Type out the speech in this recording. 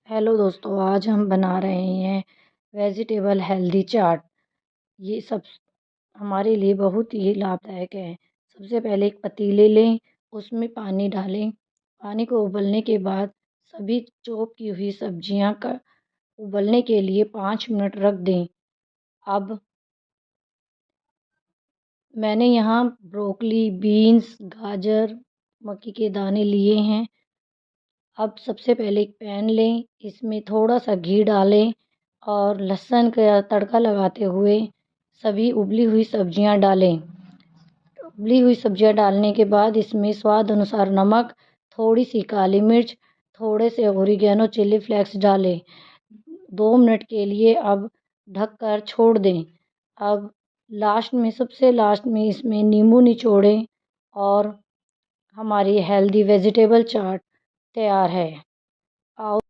Hello दोस्तों, आज हम बना रहे हैं वेजिटेबल हेल्दी चाट। ये सब हमारे लिए बहुत ही लाभदायक है। सबसे पहले एक पतीले लें, उसमें पानी डालें। पानी को उबलने के बाद सभी चॉप की हुई सब्जियां का उबलने के लिए 5 मिनट रख दें। अब मैंने यहाँ ब्रोकली, बीन्स, गाजर, मक्की के दाने लिए हैं। अब सबसे पहले एक पैन लें, इसमें थोड़ा-सा घी डालें और लहसुन का तड़का लगाते हुए सभी उबली हुई सब्जियां डालें। उबली हुई सब्जियां डालने के बाद इसमें स्वाद अनुसार नमक, थोड़ी-सी काली मिर्च, थोड़े से ऑरिगेनो चिली फ्लेक्स डालें। 2 मिनट के लिए अब ढककर छोड़ दें। अब सबसे लास्ट में इसमें नींबू निचोड़ें और हमारी हेल्दी वेजिटेबल चाट तैयार है। आओ